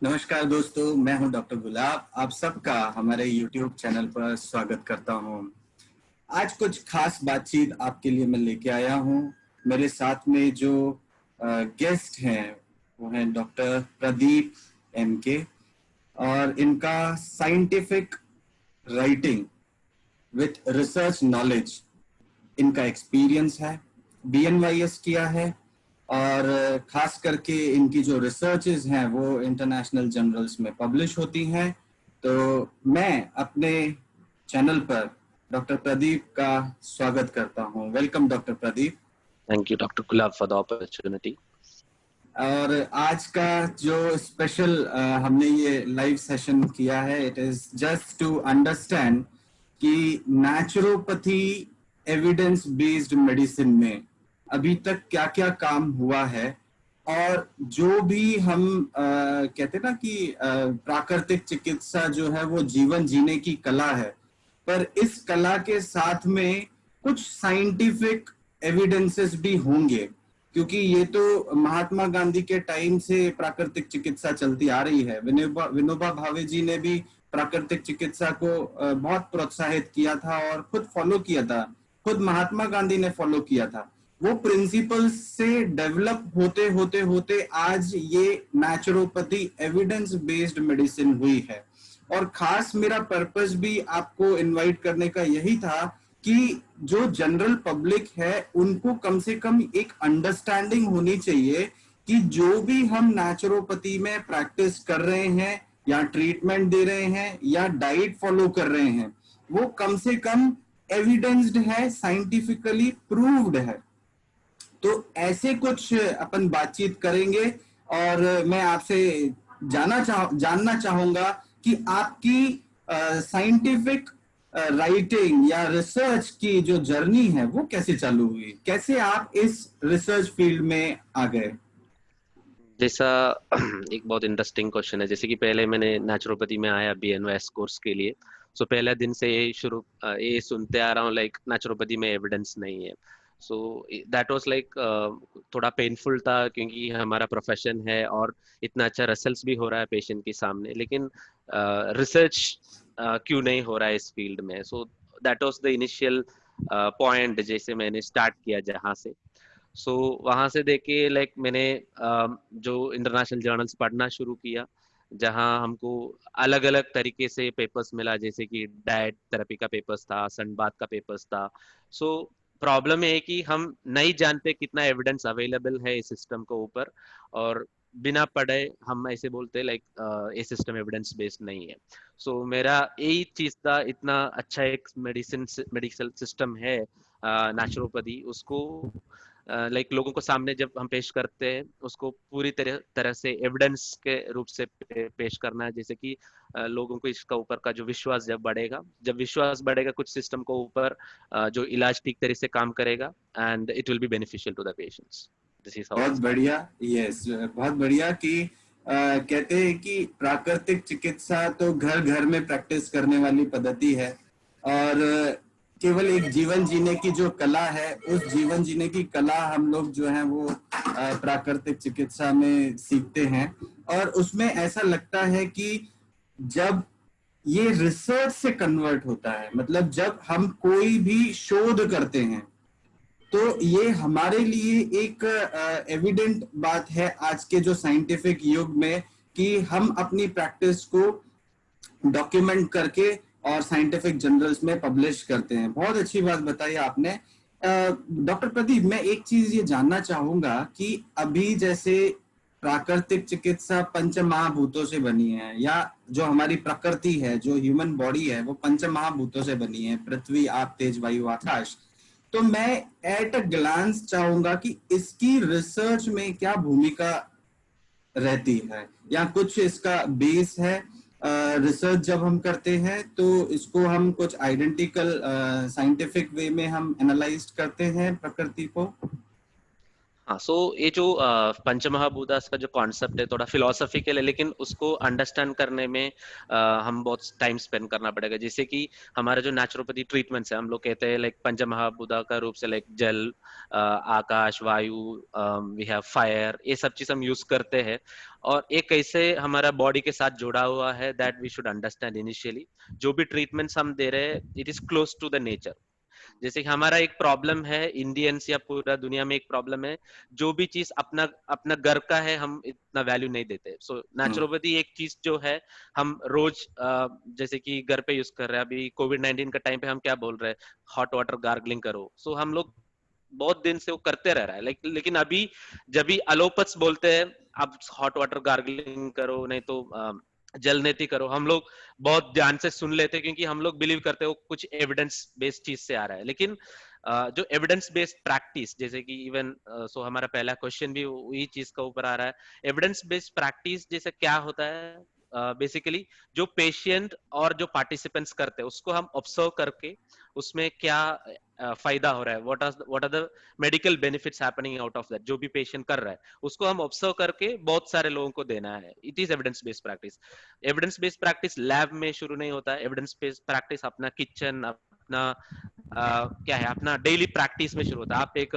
नमस्कार दोस्तों, मैं हूं डॉक्टर गुलाब। आप सबका हमारे YouTube चैनल पर स्वागत करता हूं। आज कुछ खास बातचीत आपके लिए मैं लेके आया हूं। मेरे साथ में जो गेस्ट हैं वो हैं डॉक्टर प्रदीप MK, और इनका scientific writing with research knowledge, इनका एक्सपीरियंस है, BNYS किया है, और खास करके इनकी जो रिसर्चेज हैं वो इंटरनेशनल जर्नल्स में पब्लिश होती हैं। तो मैं अपने चैनल पर डॉक्टर प्रदीप का स्वागत करता हूं। Welcome doctor Pradeep. Thank you, Dr. Gulab, for the opportunity. और आज का जो स्पेशल हमने ये लाइव सेशन किया है, it is just to understand कि नेचुरोपैथी एविडेंस बेस्ड मेडिसिन में अभी तक क्या क्या काम हुआ है, और जो भी हम कहते ना कि प्राकृतिक चिकित्सा जो है वो जीवन जीने की कला है, पर इस कला के साथ में कुछ साइंटिफिक एविडेंसेस भी होंगे, क्योंकि ये तो महात्मा गांधी के टाइम से प्राकृतिक चिकित्सा चलती आ रही है। विनोबा भावे जी ने भी प्राकृतिक चिकित्सा को बहुत प्रोत्साहित किया था और खुद फॉलो किया था। खुद महात्मा गांधी ने फॉलो किया था। वो प्रिंसिपल्स से डेवलप होते होते होते आज ये नेचुरोपैथी एविडेंस बेस्ड मेडिसिन हुई है। और खास मेरा पर्पस भी आपको इनवाइट करने का यही था कि जो जनरल पब्लिक है उनको कम से कम एक अंडरस्टैंडिंग होनी चाहिए कि जो भी हम नेचुरोपैथी में प्रैक्टिस कर रहे हैं या ट्रीटमेंट दे रहे हैं या डाइट फॉलो कर रहे हैं, वो कम से कम एविडेंस्ड है, साइंटिफिकली प्रूव्ड है। तो ऐसे कुछ अपन बातचीत करेंगे, और मैं आपसे जानना चाहूंगा कि आपकी साइंटिफिक राइटिंग या रिसर्च की जो जर्नी है वो कैसे चालू हुई, कैसे आप इस रिसर्च फील्ड में आ गए। जैसा एक बहुत इंटरेस्टिंग क्वेश्चन है। जैसे कि पहले मैंने नेचुरोपैथी में आया BNYS कोर्स के लिए। सो पहले दिन से ये सुनते आ रहा हूँ लाइक नेचुरोपैथी में एविडेंस नहीं है। सो दैट वाज लाइक थोड़ा पेनफुल था, क्योंकि हमारा प्रोफेशन है और इतना अच्छा रिजल्ट्स भी हो रहा है पेशेंट के सामने, लेकिन रिसर्च क्यों नहीं हो रहा है इस फील्ड में। So that was the initial point जैसे मैंने स्टार्ट किया जहाँ से। वहां से देखे लाइक मैंने जो इंटरनेशनल जर्नल्स पढ़ना शुरू किया, जहां हमको अलग अलग तरीके से पेपर्स मिला। जैसे कि डाइट थेरेपी का पेपर्स था, सनबाथ का पेपर्स था। सो प्रॉब्लम ये है कि हम नहीं जानते कितना एविडेंस अवेलेबल है इस सिस्टम को ऊपर, और बिना पढ़े हम ऐसे बोलते लाइक ये सिस्टम एविडेंस बेस्ड नहीं है। मेरा यही चीज था, इतना अच्छा एक मेडिकल सिस्टम है नेचुरोपैथी, उसको लाइक लोगों को सामने जब हम पेश करते हैं उसको पूरी तरह से एविडेंस के रूप से पेश करना है। जैसे कि लोगों को इसका ऊपर का जो विश्वास जब विश्वास बढ़ेगा कुछ सिस्टम को ऊपर, जो इलाज ठीक तरह से काम करेगा, and it will be beneficial to the patients. This is how बहुत बढ़िया। यस, बहुत बढ़िया कि कहते हैं कि प्राकृतिक चिकित्सा तो घर घर में प्रैक्टिस करने वाली पद्धति है, और केवल एक जीवन जीने की जो कला है, उस जीवन जीने की कला हम लोग जो है वो प्राकृतिक चिकित्सा में सीखते हैं। और उसमें ऐसा लगता है कि जब ये रिसर्च से कन्वर्ट होता है, मतलब जब हम कोई भी शोध करते हैं, तो ये हमारे लिए एक एविडेंट बात है आज के जो साइंटिफिक युग में, कि हम अपनी प्रैक्टिस को डॉक्यूमेंट करके और साइंटिफिक जर्नल्स में पब्लिश करते हैं। बहुत अच्छी बात बताई आपने। डॉक्टर प्रदीप, मैं एक चीज ये जानना चाहूंगा कि अभी जैसे प्राकृतिक चिकित्सा पंच महाभूतों से बनी है, या जो हमारी प्रकृति है, जो ह्यूमन बॉडी है, वो पंच महाभूतों से बनी है, पृथ्वी, आप, तेज, वायु, आकाश। तो मैं एट अ ग्लांस चाहूंगा कि इसकी रिसर्च में क्या भूमिका रहती है, या कुछ इसका बेस है। रिसर्च जब हम करते हैं तो इसको हम कुछ आइडेंटिकल साइंटिफिक वे में हम एनालाइज करते हैं प्रकृति को। हाँ, सो ये जो पंचमहाभूतास का जो कॉन्सेप्ट है थोड़ा फिलोसॉफिकल है, लेकिन उसको अंडरस्टैंड करने में हम बहुत टाइम स्पेंड करना पड़ेगा। जैसे कि हमारे जो नेचुरोपैथी ट्रीटमेंट्स है, हम लोग कहते हैं लाइक पंचमहाभूता का रूप से लाइक जल, आकाश, वायु, वी हैव फायर, ये सब चीज हम यूज करते हैं। और ये कैसे हमारा बॉडी के साथ जुड़ा हुआ है, that we should understand initially. जो भी ट्रीटमेंट्स हम दे रहे हैं, it is close to the nature. जैसे कि हमारा एक प्रॉब्लम है इंडियंस या पूरा दुनिया में एक प्रॉब्लम है, जो भी चीज अपना अपना घर का है हम इतना वैल्यू नहीं देते। सो नेचुरोपैथी एक चीज जो है हम रोज जैसे कि घर पे यूज कर रहे हैं। अभी कोविड-19 का टाइम पे हम क्या बोल रहे हैं, हॉट वाटर गार्गलिंग करो। सो हम लोग बहुत दिन से वो करते रह रहा है, लेकिन अभी जब भी अलोपथ्स बोलते हैं आप हॉट वाटर गार्गलिंग करो, नहीं तो जल नेति करो, हम लोग बहुत ध्यान से सुन लेते हैं, क्योंकि हम लोग बिलीव करते हो कुछ एविडेंस बेस्ड चीज से आ रहा है। लेकिन जो एविडेंस बेस्ड प्रैक्टिस, जैसे कि इवन सो हमारा पहला क्वेश्चन भी वही चीज का ऊपर आ रहा है। एविडेंस बेस्ड प्रैक्टिस जैसे क्या होता है, बेसिकली जो पेशेंट और जो पार्टिसिपेंट्स करते हैं उसको हम ऑब्जर्व करके उसमें क्या फायदा हो रहा है, what are the medical benefits happening out of that, जो भी पेशेंट कर रहा है उसको हम ऑब्जर्व करके बहुत सारे लोगों को देना है। It is evidence based practice. Evidence based practice lab में शुरू नहीं होता है। एविडेंस बेस्ड प्रैक्टिस अपना किचन, अपना क्या है, अपना डेली प्रैक्टिस में शुरू होता है। आप एक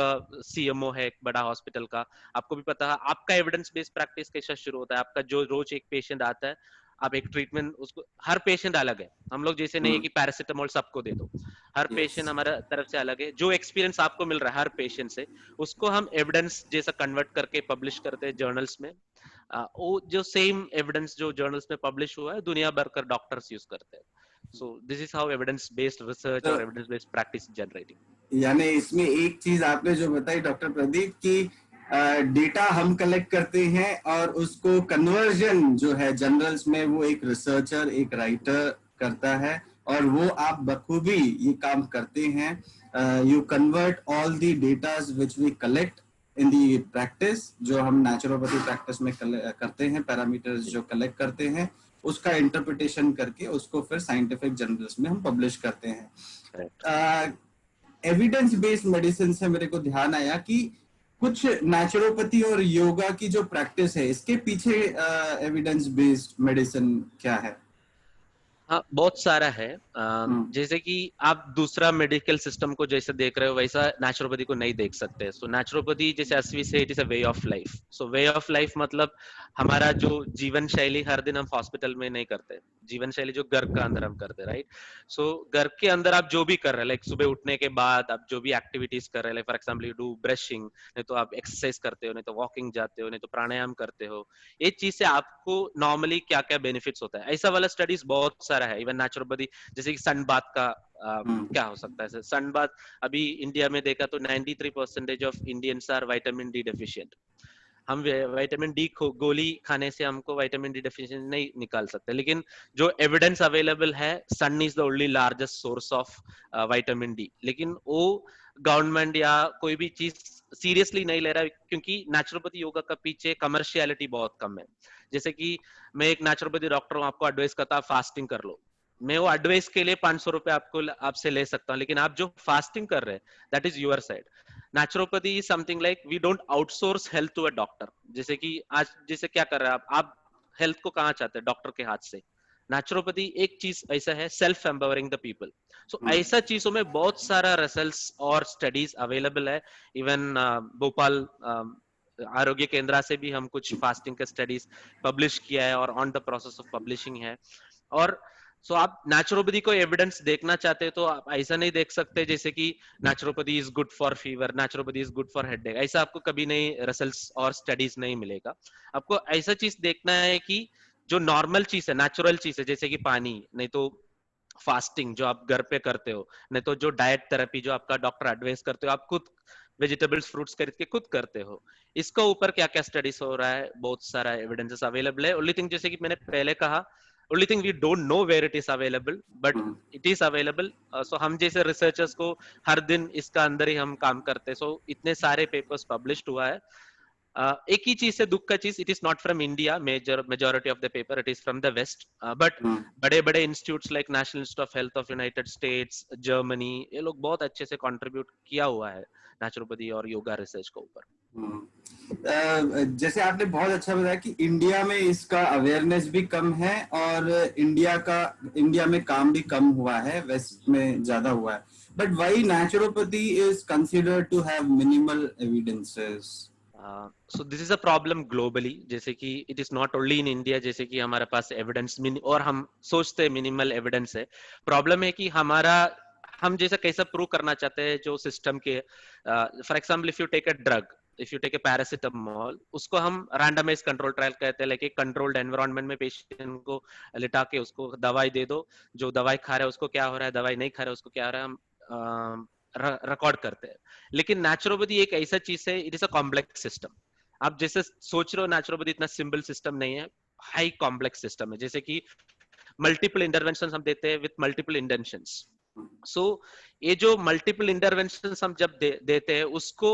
सीएमओ है एक बड़ा हॉस्पिटल का, आपको भी पता है आपका एविडेंस बेस्ड प्रैक्टिस कैसा शुरू होता है। आपका जो रोज एक पेशेंट आता है, आप एक ट्रीटमेंट उसको, हर पेशेंट अलग है। हम लोग जैसे नहीं है कि पैरासिटामोल सबको दे दो, हर पेशेंट यस। हमारा तरफ से अलग है। जो एक्सपीरियंस आपको मिल रहा है हर पेशेंट से, उसको हम एविडेंस जैसा कन्वर्ट करके पब्लिश करते हैं जर्नल्स में। वो जो सेम एविडेंस जो जर्नल्स में पब्लिश हुआ है दुनिया भर कर डॉक्टर्स यूज करते हैं। सो this is how evidence based research तो और एविडेंस बेस्ड प्रैक्टिस जनरेटिंग। यानी इसमें एक चीज आपने जो बताई डॉक्टर प्रदीप की, डेटा हम कलेक्ट करते हैं और उसको कन्वर्जन जो है जनरल्स में वो एक रिसर्चर, एक राइटर करता है, और वो आप बखूबी ये काम करते हैं। You convert all the datas which we collect in the practice, जो हम नेचुरोपैथी प्रैक्टिस में करते हैं, पैरामीटर्स जो कलेक्ट करते हैं उसका इंटरप्रिटेशन करके उसको फिर साइंटिफिक जर्नल्स में हम पब्लिश करते करेक्ट। हैं। एविडेंस बेस्ड मेडिसिन से मेरे को ध्यान आया कि कुछ नेचुरोपैथी और योगा की जो प्रैक्टिस है इसके पीछे एविडेंस बेस्ड मेडिसिन क्या है? हाँ, बहुत सारा है। हम्म। जैसे कि आप दूसरा मेडिकल सिस्टम को जैसे देख रहे हो वैसा नेचुरोपैथी को नहीं देख सकते। सो नेचुरोपैथी जैसे असवी से it is a way of life. So way of life मतलब हमारा जो जीवन शैली हर दिन हम हॉस्पिटल में नहीं करते, जीवन शैली जो घर का अंदर हम करते, राइट। सो घर के अंदर आप जो भी कर रहे हैं, लाइक सुबह उठने के बाद आप जो भी एक्टिविटीज कर रहे हैं, like for example you do brushing, नहीं तो आप एक्सरसाइज करते हो, नहीं तो वॉकिंग जाते हो, नहीं तो प्राणायाम करते हो, ये चीज से आपको नॉर्मली क्या क्या बेनिफिट्स होता है, ऐसा वाला स्टडीज बहुत सारा है। इवन नेचुरोपैथी जैसे कि सन बाथ का हम्म। क्या हो सकता है सन बाथ। अभी इंडिया में देखा तो 93% of Indians are vitamin D deficient. हम विटामिन डी गोली खाने से हमको विटामिन डी डेफिशिएंसी नहीं निकाल सकते, लेकिन जो एविडेंस अवेलेबल है, sun is the only largest source of vitamin D. लेकिन वो गवर्नमेंट या कोई भी चीज सीरियसली नहीं ले रहा है, क्योंकि नेचुरोपैथी योगा का पीछे कमर्शियलिटी बहुत कम है। जैसे कि मैं एक नेचुरोपैथी डॉक्टर हूँ, आपको एडवाइस करता हूँ फास्टिंग कर लो, मैं वो एडवाइस के लिए 500 रुपए आपको आपसे ले सकता हूँ, लेकिन आप जो फास्टिंग कर रहे हैं that is your side. Naturopathy is something like we don't outsource health to a doctor. जैसे कि आज जैसे क्या कर रहे हैं आप हेल्थ को कहाँ चाहते हैं, डॉक्टर के हाथ से। नेचुरोपैथी एक चीज ऐसा है, सेल्फ एम्पावरिंग द पीपल। सो ऐसा चीजों में बहुत सारा रिजल्ट्स और स्टडीज अवेलेबल है। इवन भोपाल आरोग्य केंद्र से भी हम कुछ फास्टिंग के स्टडीज पब्लिश किया है और on the process of publishing है। और सो आप नेचुरोपैथी को एविडेंस देखना चाहते हैं तो आप ऐसा नहीं देख सकते जैसे कि naturopathy is good for fever, naturopathy is good for headache, ऐसा आपको कभी नहीं रिजल्ट्स और स्टडीज नहीं मिलेगा। आपको ऐसा चीज देखना है कि जो नॉर्मल चीज है, नेचुरल चीज है, जैसे कि पानी, नहीं तो फास्टिंग जो आप घर पे करते हो, नहीं तो जो डाइट थेरेपी जो आपका डॉक्टर एडवाइस करते हो, आप खुद वेजिटेबल्स फ्रूट्स खरीद के खुद करते हो, इसका ऊपर क्या क्या स्टडीज हो रहा है, बहुत सारा एविडेंसेस अवेलेबल है। ओनली थिंग जैसे कि मैंने पहले कहा, only thing we don't know where it is available, but it is available. So हम जैसे रिसर्चर्स को हर दिन इसका अंदर ही हम काम करते हैं। सो इतने सारे पेपर्स पब्लिश्ड हुआ है। एक ही चीज है दुख का चीज, it is not from India, majority of the paper it is from the west. But बड़े बड़े institutes like National Institute of Health of United States, Germany, ये लोग बहुत अच्छे से कंट्रीब्यूट किया हुआ है नेचुरोपैथी और योगा रिसर्च के ऊपर। जैसे आपने बहुत अच्छा बताया कि इंडिया में इसका अवेयरनेस भी कम है, और इंडिया में काम भी कम हुआ है, वेस्ट में ज्यादा हुआ है, but why naturopathy is considered to have minimal evidences? So this is a problem globally, जैसे कि it is not only in India, जैसे कि हमारे पास एविडेंस और हम सोचते हैं मिनिमल एविडेंस है। प्रॉब्लम है कि हम जैसा कैसा प्रूव करना चाहते हैं जो सिस्टम के, for example if you take a drug, if you take a paracetamol, उसको हम रैंडमाइज कंट्रोल ट्रायल कहते हैं, लाइक एक कंट्रोल्ड एनवायरनमेंट में पेशेंट को लिटा के उसको दवाई दे दो, जो दवाई खा रहा है उसको क्या हो रहा है, दवाई नहीं खा रहा है उसको क्या हो रहा है, हम रिकॉर्ड करते हैं। लेकिन नेचुरोपैथी एक ऐसा चीज है, it is a complex system. आप जैसे सोच रहे हो नेचुरोपैथी इतना सिंपल सिस्टम नहीं है, हाई कॉम्प्लेक्स सिस्टम है। जैसे कि मल्टीपल इंटरवेंशन हम देते हैं विथ मल्टीपल इंटेंशंस। सो ये जो मल्टीपल इंटरवेंशन हम जब देते हैं उसको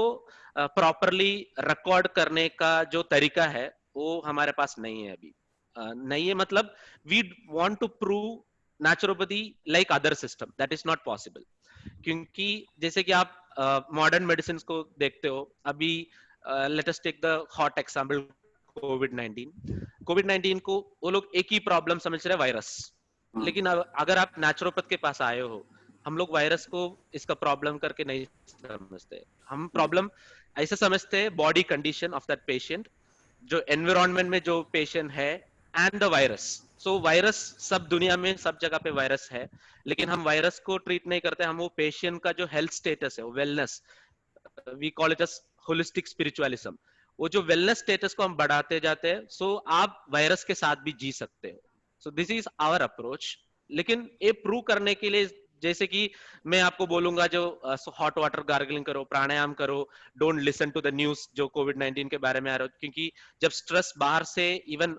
प्रॉपरली रिकॉर्ड करने का जो तरीका है वो हमारे पास नहीं है अभी। नहीं है मतलब we want to prove naturopathy like other system, that is not possible. क्योंकि जैसे कि आप मॉडर्न मेडिसिन को देखते हो अभी, let us take the hot example, covid 19 को वो लोग एक ही प्रॉब्लम समझ रहे हैं, वायरस। लेकिन अगर आप नेचुरोपैथ के पास आए हो, हम लोग वायरस को इसका प्रॉब्लम करके नहीं समझते, हम प्रॉब्लम ऐसे समझते हैं body condition of that patient, जो एनवायरमेंट में जो पेशेंट है, and the virus. So virus सब दुनिया में सब जगह पे वायरस है, लेकिन हम वायरस को ट्रीट नहीं करते, हम वो पेशेंट का जो हेल्थ स्टेटस है, वो wellness, we call it as holistic spiritualism, वो जो वेलनेस स्टेटस को हम बढ़ाते जाते हैं, सो आप वायरस के साथ भी जी सकते हो। So this is our approach. लेकिन ये प्रूव करने के लिए, जैसे कि मैं आपको बोलूंगा जो हॉट वाटर गार्गलिंग करो, प्राणायाम करो, don't listen to the news जो कोविड 19 के बारे में आ रहा है, क्योंकि जब स्ट्रेस बाहर से इवन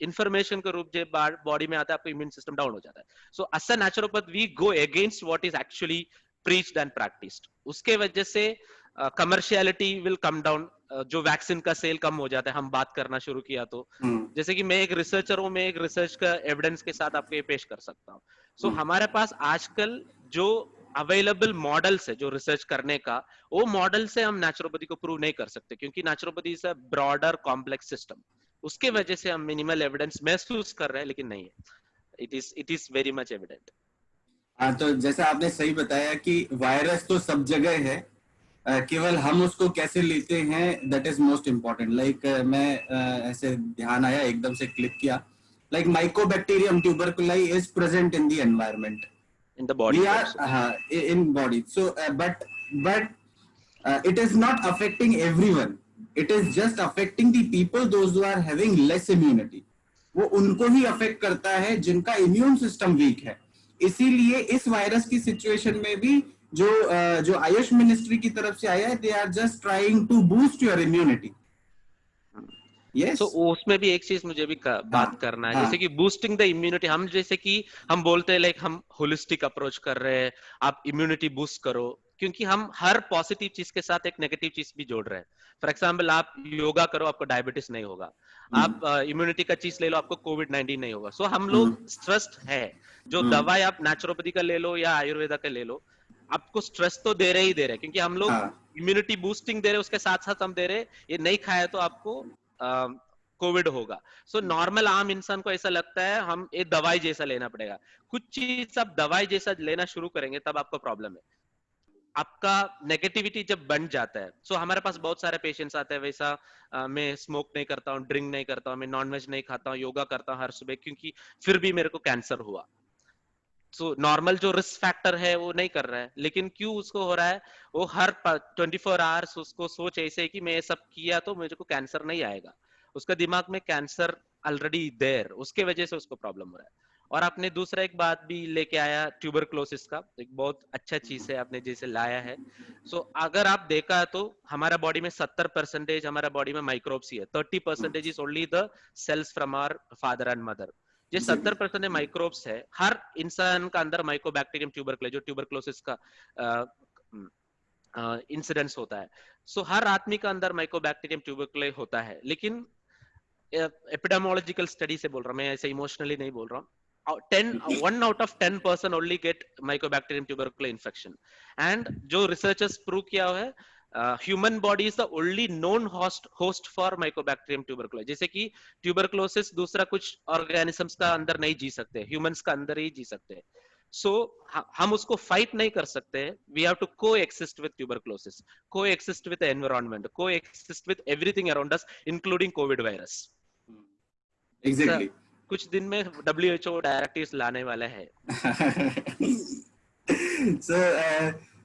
इंफॉर्मेशन के रूप जब बॉडी में आता है, आपका इम्यून सिस्टम डाउन हो जाता है। So as a naturopath we go against what is actually preached and practised. उसके वजह से कमर्शियलिटी विल कम डाउन, जो वैक्सीन का सेल कम हो जाता है, हम बात करना शुरू किया तो। जैसे कि मैं एक रिसर्चर हूं, मैं एक रिसर्च का एविडेंस के साथ आपको ये पेश कर सकता हूँ। सो हमारे पास आजकल जो अवेलेबल मॉडल्स है जो रिसर्च करने का, वो मॉडल से हम नेचुरोपैथी को प्रूव नहीं कर सकते, क्योंकि naturopathy is a broader complex system. उसके वजह से हम मिनिमल एविडेंस महसूस कर रहे हैं, लेकिन नहीं है, it is very much evident. हाँ, तो जैसा आपने सही बताया कि वायरस तो सब जगह है, केवल हम उसको कैसे लेते हैं that is most important. Like मैं ऐसे ध्यान आया, एकदम से क्लिक किया, like mycobacterium tuberculi is present in the environment, in the body we also. are in body, so but it is not affecting everyone, it is just affecting the people those who are having less immunity। वो उनको ही affect करता है जिनका immune system weak है। इसीलिए इस virus की situation में भी जो आयुष मिनिस्ट्री की तरफ से आया है, they are just trying to boost your immunity. Yes. So उसमें भी एक चीज मुझे भी हाँ, बात करना है, हाँ। जैसे कि बूस्टिंग द इम्यूनिटी, हम जैसे कि हम बोलते हैं लाइक हम होलिस्टिक अप्रोच कर रहे हैं, आप इम्यूनिटी बूस्ट करो, क्योंकि हम हर पॉजिटिव चीज के साथ एक नेगेटिव चीज भी जोड़ रहे हैं। फॉर एग्जाम्पल आप योगा करो, आपको डायबिटीज नहीं होगा। आप इम्यूनिटी का चीज ले लो, आपको कोविड 19 नहीं होगा। सो हम लोग स्ट्रेस्ड है, जो दवाई आप नेचुरोपैथी का ले लो या आयुर्वेदा का ले लो, आपको स्ट्रेस तो दे रहे ही दे रहे, क्योंकि हम लोग हाँ। इम्यूनिटी बूस्टिंग दे रहे, उसके साथ साथ हम दे रहे ये नहीं खाया तो आपको कोविड होगा। सो नॉर्मल आम इंसान को ऐसा लगता है हम एक दवाई जैसा लेना पड़ेगा। कुछ चीज आप दवाई जैसा लेना शुरू करेंगे तब आपको प्रॉब्लम है, आपका नेगेटिविटी जब बन जाता है। सो हमारे पास बहुत सारे पेशेंट्स आते हैं वैसा, मैं स्मोक नहीं करता हूँ, ड्रिंक नहीं करता हूँ, मैं नॉनवेज नहीं खाता हूँ, योगा करता हूँ हर सुबह, क्योंकि फिर भी मेरे को कैंसर हुआ। सो नॉर्मल जो रिस्क फैक्टर है वो नहीं कर रहा है, लेकिन क्यों उसको हो रहा है, वो हर 24 आवर्स उसको सोच ऐसे है कि मैं ये सब किया तो मुझे को कैंसर नहीं आएगा। उसका दिमाग में कैंसर ऑलरेडी देयर, उसके वजह से उसको प्रॉब्लम हो रहा है। और आपने दूसरा एक बात भी लेके आया ट्यूबरक्लोसिस का, एक बहुत अच्छा चीज है आपने जैसे लाया है। सो अगर आप देखा तो हमारा बॉडी में 70% हमारा बॉडी में माइक्रोब्स ही है, 30% is only the cells from our father and mother. ये 70% माइक्रोब्स है, हर इंसान का अंदर माइकोबैक्टीरियम ट्यूबरकुलोसिस, जो ट्यूबरकुलोसिस का इंसिडेंस होता है। सो हर आदमी का अंदर माइकोबैक्टीरियम ट्यूबरकुले होता है, लेकिन एपिडेमोलॉजिकल स्टडी से बोल रहा हूँ मैं, ऐसे इमोशनली नहीं बोल रहा हूँ। 1 out of 10 person only get mycobacterium tuberculosis infection। And जो रिसर्चर्स प्रूव किया हुआ है, human body is the only known host for Mycobacterium tuberculosis. जैसे कि ट्यूबरकुलोसिस दूसरा कुछ ऑर्गेनिजम्स का अंदर नहीं जी सकते, ह्यूमंस का अंदर ही जी सकते हैं। सो हम उसको फाइट नहीं कर सकते। वी हैव टू को एक्सिस्ट विद ट्यूबरकुलोसिस, को एक्सिस्ट विद एनवायरनमेंट, को exist with everything around us including Covid virus. Exactly. कुछ दिन में WHO डायरेक्टिव्स लाने वाला है। So,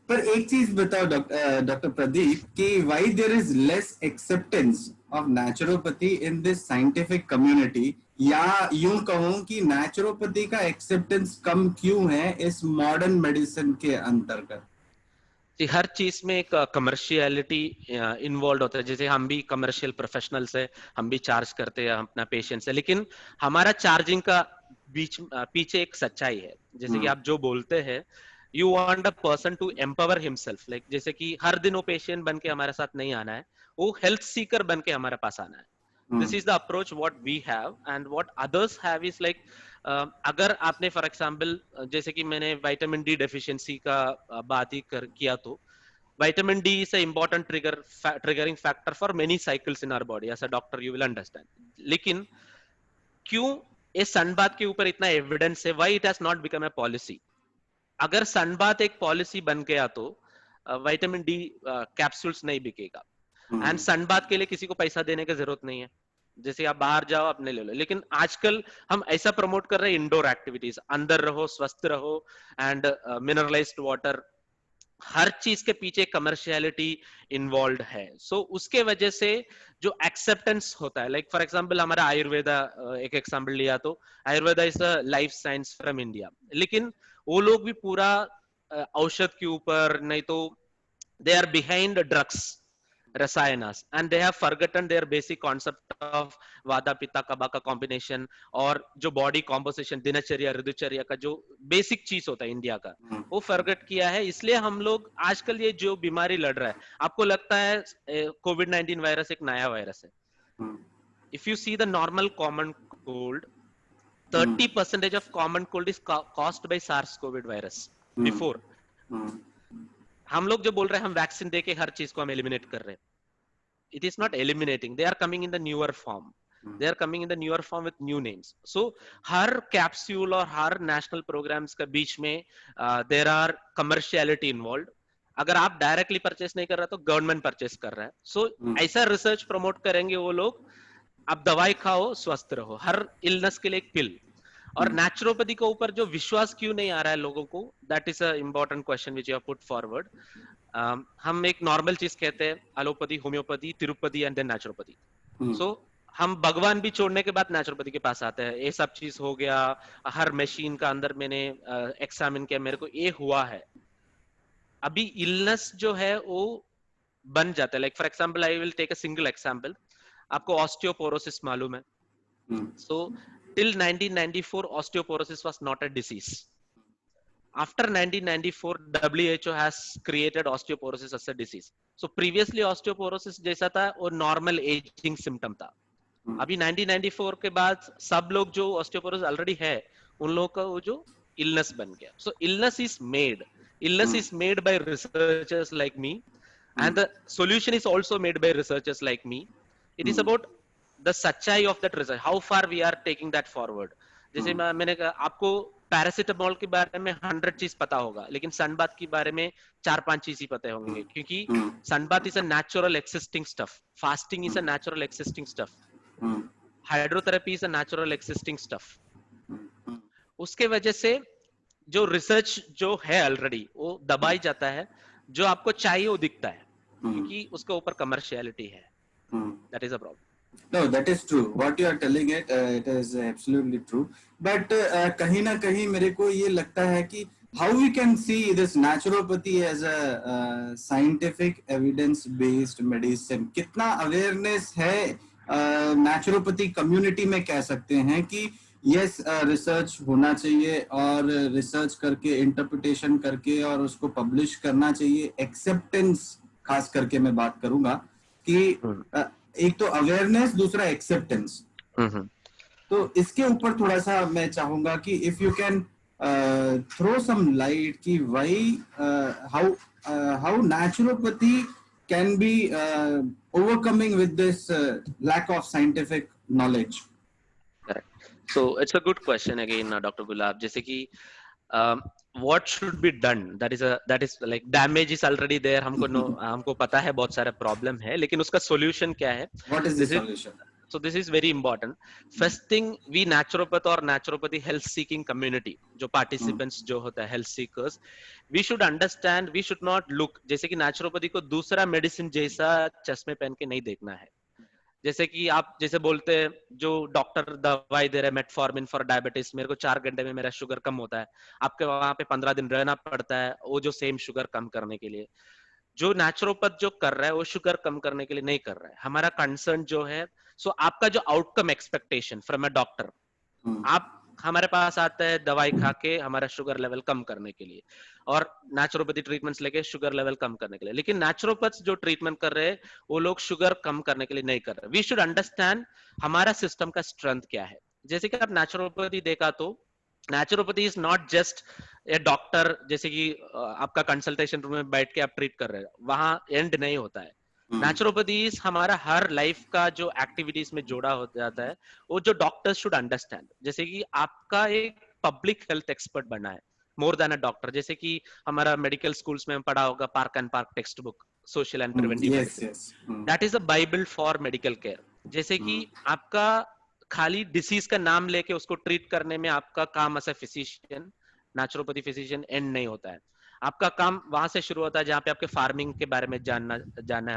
पर एक चीज बताओ डॉक्टर प्रदीप कि why there is less acceptance of naturopathy in this scientific community, या यूं कहूं कि naturopathy का acceptance कम क्यों है इस modern medicine के अंतर्गत? जी, हर चीज में एक कमर्शियलिटी इन्वॉल्व होता है। जैसे हम भी कमर्शियल प्रोफेशनल्स है, हम भी चार्ज करते हैं अपना पेशेंट से, लेकिन हमारा चार्जिंग का पीछे एक सच्चाई है। जैसे कि आप जो बोलते हैं, you want a person to empower himself, like जैसे कि हर दिन वो पेशेंट बन के हमारे साथ नहीं आना है, वो हेल्थ सीकर बन के हमारे पास आना है। This is the approach what we have, and what others have is like, अगर आपने फॉर एग्जांपल जैसे कि मैंने विटामिन डी डेफिशिएंसी का बात ही किया, तो vitamin D is an important triggering factor for many cycles in our body. As a doctor you will understand. लेकिन क्यों इस सनबाथ के ऊपर इतना एविडेंस है? Why it has not become a policy? अगर सनबाथ एक पॉलिसी बन गया तो विटामिन डी कैप्सूल्स नहीं बिकेगा, एंड सनबाथ के लिए किसी को पैसा देने की जरूरत नहीं है। जैसे आप बाहर जाओ अपने ले लो, लेकिन आजकल हम ऐसा प्रमोट कर रहे हैं इंडोर एक्टिविटीज, अंदर रहो, स्वस्थ रहो, एंड मिनरलाइज्ड वाटर, हर चीज के पीछे कमर्शियलिटी इन्वॉल्व है। सो उसके वजह से जो एक्सेप्टेंस होता है, लाइक फॉर एग्जांपल हमारा आयुर्वेदा, एक एग्जांपल लिया तो Ayurveda is a life science from India, लेकिन वो लोग भी पूरा औषध के ऊपर, नहीं तो they are behind drugs, rasayanas, and they have forgotten their basic concept of vata pitta कबा का कॉम्बिनेशन, और जो बॉडी कॉम्पोजिशन, दिनचर्या ऋतुचर्या का जो बेसिक चीज होता है इंडिया का, वो फॉरगेट किया है। इसलिए हम लोग आजकल ये जो बीमारी लड़ रहा है, आपको लगता है कोविड-19 वायरस एक नया वायरस है? If you see the normal common cold, 30% of common cold is caused by SARS-CoV virus before. हम लोग जो बोल रहे हैं हम वैक्सीन देके हर चीज को हम एलिमिनेट कर रहे हैं, it is not eliminating, they are coming in the newer form, they are coming in the newer form with new names. So her capsule और हर नेशनल प्रोग्राम्स के बीच में there are commerciality involved. अगर आप directly purchase नहीं कर रहे तो government purchase कर रहा है। सो ऐसा रिसर्च प्रमोट करेंगे वो लोग, आप दवाई खाओ स्वस्थ रहो, हर इलनेस के लिए एक पिल। और नेचुरोपैथी के ऊपर जो विश्वास क्यों नहीं आ रहा है लोगों को, that is a important question which you have put forward. हम एक नॉर्मल चीज कहते हैं allopathy, homeopathy, Tirupati and then naturopathy. So हम भगवान भी छोड़ने के बाद नेचुरोपैथी के पास आते हैं। ये सब चीज हो गया, हर मशीन का अंदर मैंने एग्जामिन किया, मेरे को ये हुआ है। अभी इलनेस जो है वो बन जाता है। Like for example I will take a single example, आपको ऑस्टियोपोरोसिस मालूम है? सो till 1994 osteoporosis was not a disease. After 1994 WHO has created osteoporosis as a disease. So previously osteoporosis जैसा था वो normal aging symptom था। अभी 1994 के बाद सब लोग जो osteoporosis already है उन लोगों का वो जो illness बन गया। So illness is made by researchers like me, and the solution is also made by researchers like me. It is about the सच्चाई of that research, how far we are taking that forward. जैसे मैंने कहा आपको paracetamol के बारे में 100 चीज पता होगा, लेकिन सनबाथ के बारे में 4-5 चीज ही पता होंगे, क्योंकि sunbath is a natural existing stuff, fasting is a natural existing stuff, hydrotherapy is a natural existing stuff. उसके वजह से जो रिसर्च जो है ऑलरेडी वो दबाई जाता है, जो आपको चाहिए वो दिखता है, क्योंकि उसके ऊपर कमर्शियलिटी है। That is a problem. No, that is true. What you are telling it is absolutely true. But कहीं ना कहीं मेरे को ये लगता है कि how we can see this naturopathy as a scientific evidence-based medicine. कितना awareness है naturopathy community में, कह सकते हैं कि yes research होना चाहिए और research करके interpretation करके और उसको publish करना चाहिए। Acceptance खास करके मैं बात करूँगा कि एक तो अवेयरनेस, दूसरा एक्सेप्टेंस। तो इसके ऊपर थोड़ा सा मैं चाहूंगा कि if you can throw some light कि why how naturopathy can be overcoming with this lack of scientific knowledge? Correct. So it's a good question again, Dr. Gulab. जैसे कि what should be done? That is like damage is already there. हमको पता है बहुत सारे problem है, लेकिन उसका solution क्या है? What is the This is solution? So this is very important. First thing, we naturopath और naturopathy health seeking community, जो participants जो होता है health seekers, we should understand, we should not look, जैसे कि naturopathy को दूसरा medicine जैसा चश्मे पहन के नहीं देखना है. जैसे कि आप जैसे बोलते हैं, जो डॉक्टर दवाई दे रहे हैं मेटफॉर्मिन फॉर डायबिटीज, मेरे को 4 घंटे में मेरा शुगर कम होता है, आपके वहां पे 15 दिन रहना पड़ता है वो जो सेम शुगर कम करने के लिए. जो नेचुरोपैथ जो कर रहा है वो शुगर कम करने के लिए नहीं कर रहा है. हमारा कंसर्न जो है, सो आपका जो outcome expectation from a doctor, आप हमारे पास आता है दवाई खा के हमारा शुगर लेवल कम करने के लिए और नेचुरोपैथी ट्रीटमेंट्स लेके शुगर लेवल कम करने के लिए. लेकिन नेचुरोपैथ्स जो ट्रीटमेंट कर रहे हैं वो लोग शुगर कम करने के लिए नहीं कर रहे. वी शुड अंडरस्टैंड हमारा सिस्टम का स्ट्रेंथ क्या है. जैसे कि आप नेचुरोपैथी देखा तो naturopathy is not just a doctor, जैसे कि आपका कंसल्टेशन रूम में बैठ के आप ट्रीट कर रहे हैं, वहां एंड नहीं होता है. नेचुरोपैथी हमारा हर लाइफ का जो एक्टिविटीज में जोड़ा हो जाता है, वो जो डॉक्टर्स शुड अंडरस्टैंड. जैसे कि आपका एक पब्लिक हेल्थ एक्सपर्ट बनना है मोर देन अ डॉक्टर. जैसे कि हमारा मेडिकल स्कूल्स में पढ़ा होगा park and park text book, social and preventive medicine, that is a Bible for medical care. जैसे कि आपका खाली डिसीज का नाम लेके उसको ट्रीट करने में आपका काम as a physician, naturopathy physician and नहीं होता है. आपका काम वहां से शुरू होता है जहाँ पे आपके फार्मिंग के बारे में जानना है.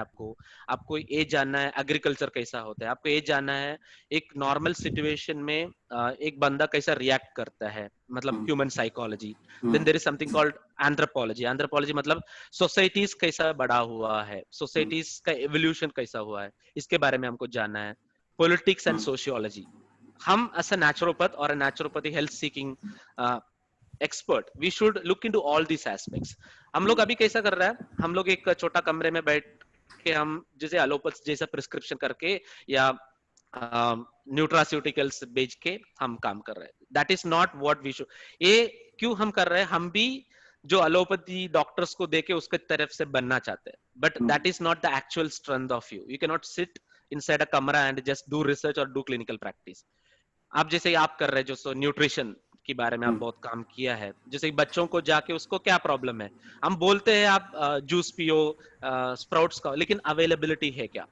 आपको ये जानना है एग्रीकल्चर कैसा होता है, आपको ये जानना है एक नॉर्मल सिचुएशन में एक बंदा कैसा रिएक्ट करता है, मतलब human psychology. Then there is something called anthropology. Anthropology मतलब सोसाइटीज कैसा बड़ा हुआ है, सोसाइटीज का एवोल्यूशन कैसा हुआ है, इसके बारे में हमको जानना है. Politics and sociology. हम एज अ नेचुरोपैथ और a naturopathy health seeking expert, we should look into all this aspects. हम लोग अभी कैसा कर रहा है, हम लोग एक छोटा कमरे में बैठ के हम जैसे एलोपैथ जैसा प्रिस्क्रिप्शन करके या न्यूट्रास्यूटिकल्स बेच के हम काम कर रहे हैं. That is not what we should. ये क्यों हम कर रहे हैं? हम भी जो एलोपैथी डॉक्टर्स को देके उसके तरफ से बनना चाहते हैं, but that is not the actual strength of you. You can not sit inside a कमरा एंड जस्ट डू रिसर्च और डू क्लिनिकल प्रैक्टिस. आप जैसे आप कर रहे हैं जो न्यूट्रिशन के बारे में आप बहुत काम किया है, जैसे बच्चों को जाके उसको क्या प्रॉब्लम है, हम बोलते हैं आप जूस पियो स्प्राउट्स का, लेकिन अवेलेबिलिटी है क्या?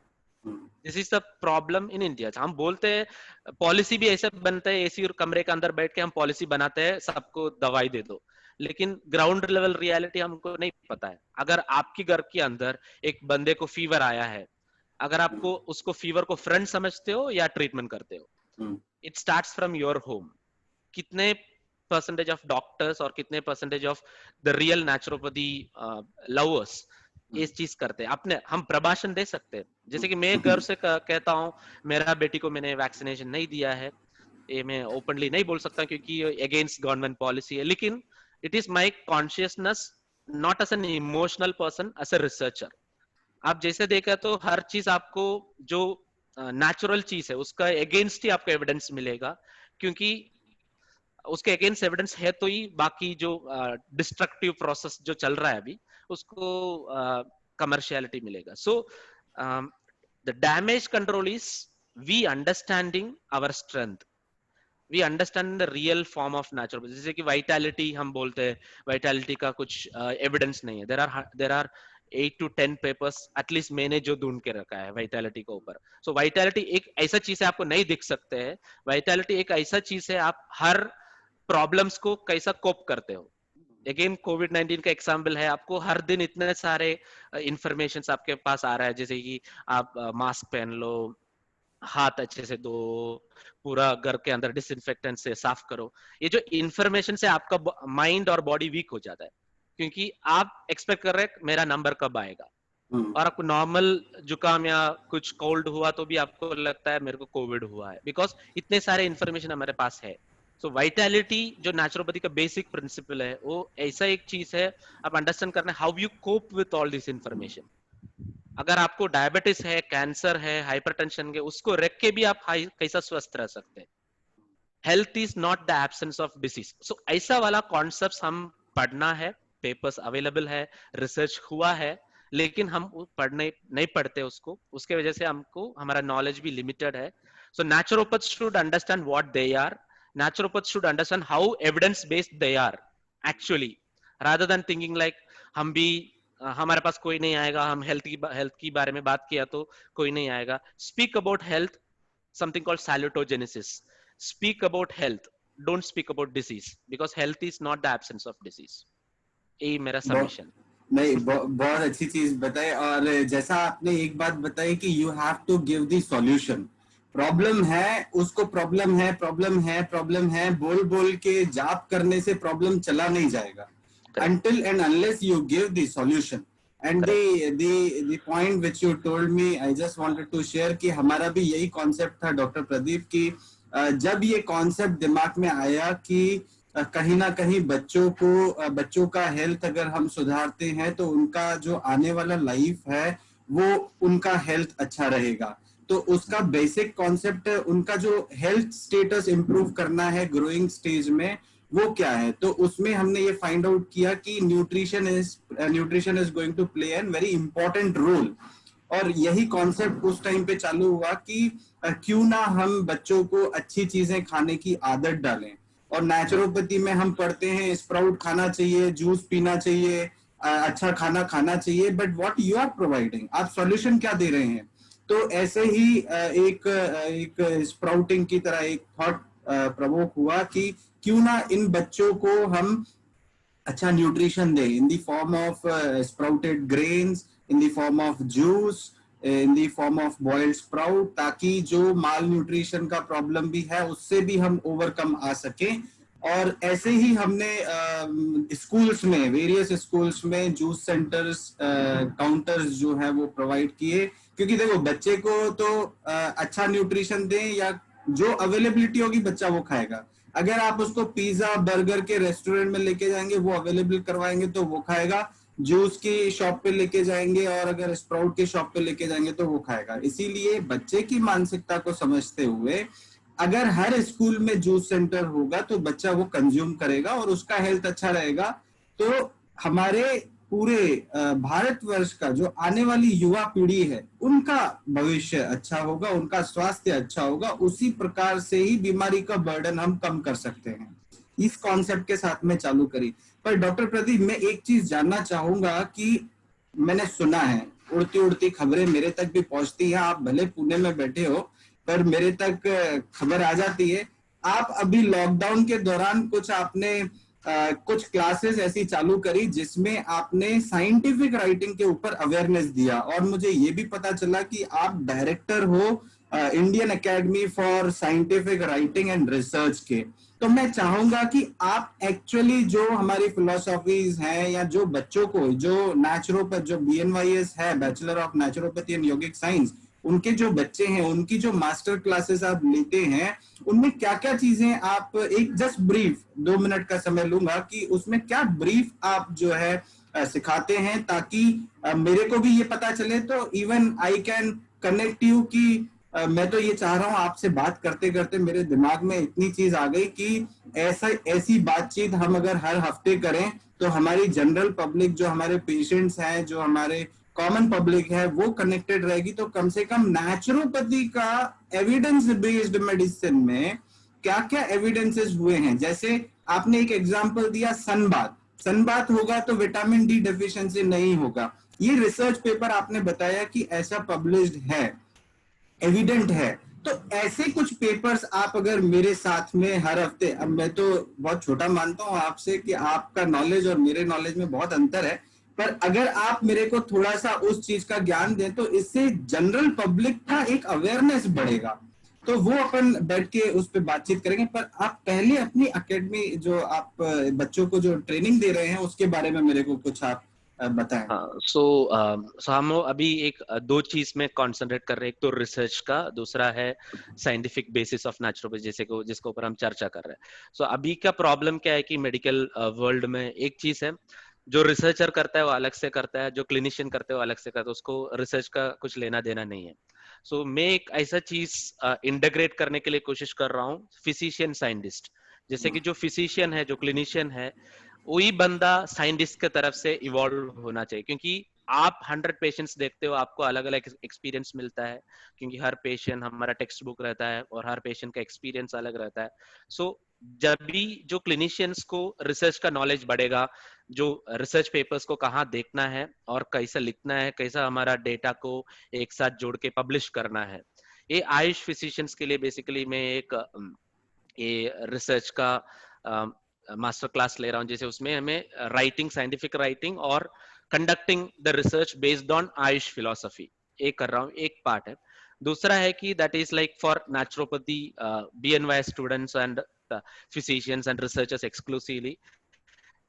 This is the problem in India. हम बोलते हैं पॉलिसी भी ऐसे बनता है, एसी और कमरे के अंदर बैठ के हम पॉलिसी बनाते हैं सबको दवाई दे दो, लेकिन ग्राउंड लेवल रियलिटी हमको नहीं पता है. अगर आपके घर के अंदर एक बंदे को फीवर आया है, अगर आपको उसको फीवर को फ्रेंड समझते हो या ट्रीटमेंट करते हो, it starts from your home. कितने परसेंटेज ऑफ डॉक्टर्स और कितने percentage of the real naturopathy lovers इस चीज करते हैं? अपने हम प्रभाषण दे सकते हैं. जैसे कि मैं गर्व से कहता हूं, मेरा बेटी को मैंने वैक्सीनेशन नहीं दिया है, ये मैं ओपनली नहीं बोल सकता क्योंकि अगेंस्ट गवर्नमेंट पॉलिसी है, लेकिन it is my consciousness, not as an emotional person, as a researcher. आप जैसे देखा तो हर चीज आपको जो नेचुरल चीज है उसका अगेंस्ट ही आपको एविडेंस मिलेगा, क्योंकि उसके अगेंस्ट एविडेंस है तो ही बाकी जो डिस्ट्रक्टिव प्रोसेस जो चल रहा है अभी उसको कमर्शियलिटी मिलेगा. So the damage control is we understanding our strength, we understand the real form of naturopathy. जैसे कि वाइटैलिटी हम बोलते हैं, वाइटैलिटी का कुछ एविडेंस नहीं है. There are 8 to 10 papers at least मैंने जो ढूंढ के रखा है वाइटैलिटी के ऊपर. सो वाइटैलिटी एक ऐसा चीज है आपको नहीं दिख सकते है. वाइटैलिटी एक ऐसा चीज है आप हर प्रॉब्लम्स को कैसा कोप करते हो. अगेन कोविड-19 का एग्जाम्पल है, आपको हर दिन इतने सारे इंफॉर्मेशन आपके पास आ रहा है, जैसे कि आप मास्क पहन लो, हाथ अच्छे से धो, पूरा घर के अंदर डिसइंफेक्टेंट से साफ करो. ये जो इंफॉर्मेशन से आपका माइंड और बॉडी वीक हो जाता है, क्योंकि आप एक्सपेक्ट कर रहे हैं मेरा नंबर कब आएगा, और आपको नॉर्मल जुकाम या कुछ कोल्ड हुआ तो भी आपको लगता है मेरे को कोविड हुआ है, बिकॉज इतने सारे इंफॉर्मेशन हमारे पास है. सो वाइटैलिटी जो नेचुरोपैथी का बेसिक प्रिंसिपल है, वो ऐसा एक चीज है आप अंडरस्टैंड करना how you cope with all this information. अगर आपको डायबिटीज है, कैंसर है, हाइपरटेंशन है, उसको रख के भी आप कैसा स्वस्थ रह सकते हैं. Health is not the absence of disease. So ऐसा वाला कॉन्सेप्ट हम पढ़ना है, पेपर्स अवेलेबल है, रिसर्च हुआ है, लेकिन हम पढ़ने नहीं पढ़ते उसको, उसके वजह से हमको हमारा नॉलेज भी लिमिटेड है. सो naturopaths should understand what they are. Naturopaths should understand how evidence based they are actually, rather than thinking like हम भी हमारे पास कोई नहीं आएगा, हम हेल्थ की बारे में बात किया तो कोई नहीं आएगा. Speak about health, something called salutogenesis. Speak about health, don't speak about disease, because health is not the absence of disease. यही मेरा सबमिशन. नहीं, बहुत अच्छी चीज बताई. और जैसा आपने एक बात बताई कि you have to give the solution. Problem है उसको प्रॉब्लम है प्रॉब्लम है प्रॉब्लम है बोल बोल के जाप करने से प्रॉब्लम चला नहीं जाएगा, until and unless you give the solution. And the point which you told me, I just wanted to share कि हमारा भी यही कॉन्सेप्ट था डॉक्टर प्रदीप की. जब ये कॉन्सेप्ट दिमाग में आया कि कहीं ना कहीं बच्चों का हेल्थ अगर हम सुधारते हैं तो उनका जो आने वाला लाइफ है वो उनका हेल्थ अच्छा रहेगा. तो उसका बेसिक कॉन्सेप्ट उनका जो हेल्थ स्टेटस इंप्रूव करना है ग्रोइंग स्टेज में, वो क्या है. तो उसमें हमने ये फाइंड आउट किया कि nutrition is going to play an very important role. और यही कॉन्सेप्ट उस टाइम पे चालू हुआ कि क्यों ना हम बच्चों को अच्छी चीजें खाने की आदत डालें. और नेचुरोपैथी में हम पढ़ते हैं स्प्राउट खाना चाहिए, जूस पीना चाहिए, अच्छा खाना खाना चाहिए. But what you are providing, आप सॉल्यूशन क्या दे रहे हैं. तो ऐसे ही एक स्प्राउटिंग की तरह एक थॉट प्रवोक हुआ कि क्यों ना इन बच्चों को हम अच्छा nutrition they in the form of sprouted grains, in the form of juice, in the form of boiled sprout, ताकि जो माल न्यूट्रिशन का प्रॉब्लम भी है उससे भी हम ओवरकम आ सके. और ऐसे ही हमने स्कूल्स में, वेरियस स्कूल्स में जूस सेंटर्स, काउंटर्स जो है वो प्रोवाइड किए. क्योंकि देखो बच्चे को तो अच्छा न्यूट्रिशन दें या जो अवेलेबिलिटी होगी बच्चा वो खाएगा. अगर आप उसको पिज्जा बर्गर के रेस्टोरेंट में लेके जाएंगे वो अवेलेबल करवाएंगे तो वो खाएगा, जूस की शॉप पे लेके जाएंगे और अगर स्प्राउट की शॉप पे लेके जाएंगे तो वो खाएगा. इसीलिए बच्चे की मानसिकता को समझते हुए अगर हर स्कूल में जूस सेंटर होगा तो बच्चा वो कंज्यूम करेगा और उसका हेल्थ अच्छा रहेगा. तो हमारे पूरे भारतवर्ष का जो आने वाली युवा पीढ़ी है उनका भविष्य अच्छा होगा, उनका स्वास्थ्य अच्छा होगा. उसी प्रकार से ही बीमारी का बर्डन हम कम कर सकते हैं. इस कॉन्सेप्ट के साथ में चालू करी. पर डॉक्टर प्रदीप, मैं एक चीज जानना चाहूंगा कि मैंने सुना है, उड़ती उड़ती खबरें मेरे तक भी पहुंचती है, आप भले पुणे में बैठे हो पर मेरे तक खबर आ जाती है. आप अभी लॉकडाउन के दौरान कुछ क्लासेस ऐसी चालू करी जिसमें आपने साइंटिफिक राइटिंग के ऊपर अवेयरनेस दिया. और मुझे ये भी पता चला कि आप डायरेक्टर हो Indian academy for scientific writing and research के. तो मैं चाहूंगा कि आप एक्चुअली जो हमारी फिलोसॉफीज हैं या जो बच्चों को जो नेचुरोपैथ जो BNYS है, bachelor of naturopathy and yogic science, उनके जो बच्चे हैं उनकी जो मास्टर क्लासेस आप लेते हैं उनमें क्या क्या चीजें आप एक जस्ट ब्रीफ 2 मिनट का समय लूंगा कि उसमें क्या ब्रीफ आप जो है सिखाते हैं, ताकि मेरे को भी ये पता चले तो even I can connect you कि मैं तो ये चाह रहा हूं आपसे बात करते करते मेरे दिमाग में इतनी चीज आ गई कि ऐसी बातचीत हम अगर हर हफ्ते करें तो हमारी जनरल पब्लिक, जो हमारे पेशेंट्स हैं, जो हमारे कॉमन पब्लिक है, वो कनेक्टेड रहेगी. तो कम से कम नेचुरोपैथी का एविडेंस बेस्ड मेडिसिन में क्या क्या एविडेंसेस हुए हैं. जैसे आपने एक एग्जांपल दिया सनबाथ होगा तो विटामिन डी डेफिशिएंसी नहीं होगा. ये रिसर्च पेपर आपने बताया कि ऐसा पब्लिश्ड है, एविडेंट है. तो ऐसे कुछ पेपर्स आप अगर मेरे साथ में हर हफ्ते, अब मैं तो बहुत छोटा मानता हूं आपसे कि आपका नॉलेज और मेरे नॉलेज में बहुत अंतर है, पर अगर आप मेरे को थोड़ा सा उस चीज का ज्ञान दें तो इससे जनरल पब्लिक का एक अवेयरनेस बढ़ेगा. तो वो अपन बैठ के उस पर बातचीत करेंगे. पर आप पहले अपनी एकेडमी जो आप बच्चों को जो ट्रेनिंग दे रहे हैं उसके बारे में मेरे को कुछ आप बताएं. हाँ, सो हम अभी दो चीज में कॉन्सेंट्रेट कर रहे हैं. एक तो रिसर्च का, दूसरा है साइंटिफिक बेसिस ऑफ नेचुरोपैथी, जिसके ऊपर हम चर्चा कर रहे हैं. सो अभी का प्रॉब्लम क्या है कि मेडिकल वर्ल्ड में एक चीज है, जो रिसर्चर करता है वो अलग से करता है, जो क्लिनिशियन करते हैं वो अलग से करता है, उसको रिसर्च का कुछ लेना देना नहीं है. सो मैं एक ऐसा चीज इंटीग्रेट करने के लिए कोशिश कर रहा हूँ, फिजिशियन साइंटिस्ट. जैसे कि जो फिजिशियन है, जो क्लिनिशियन है, वही बंदा साइंटिस्ट के तरफ से इवॉल्व होना चाहिए. क्योंकि आप 100 पेशेंट्स देखते हो, आपको अलग अलग एक्सपीरियंस मिलता है, क्योंकि हर पेशेंट हमारा टेक्स्ट बुक रहता है और हर पेशेंट का एक्सपीरियंस अलग रहता है. सो जब भी जो क्लिनिशियंस को रिसर्च का नॉलेज बढ़ेगा, जो रिसर्च पेपर्स को कहाँ देखना है और कैसा लिखना है, कैसा हमारा डेटा को एक साथ जोड़ के पब्लिश करना है, ये आयुष फिजिशियंस के लिए बेसिकली मैं एक ये रिसर्च का मास्टर क्लास ले रहा हूँ, जैसे उसमें हमें राइटिंग, साइंटिफिक राइटिंग और conducting the research based on Ayush philosophy, एक कर रहा हूँ, एक पार्ट है. दूसरा है कि that is like for naturopathy BNY students and physicians and researchers exclusively.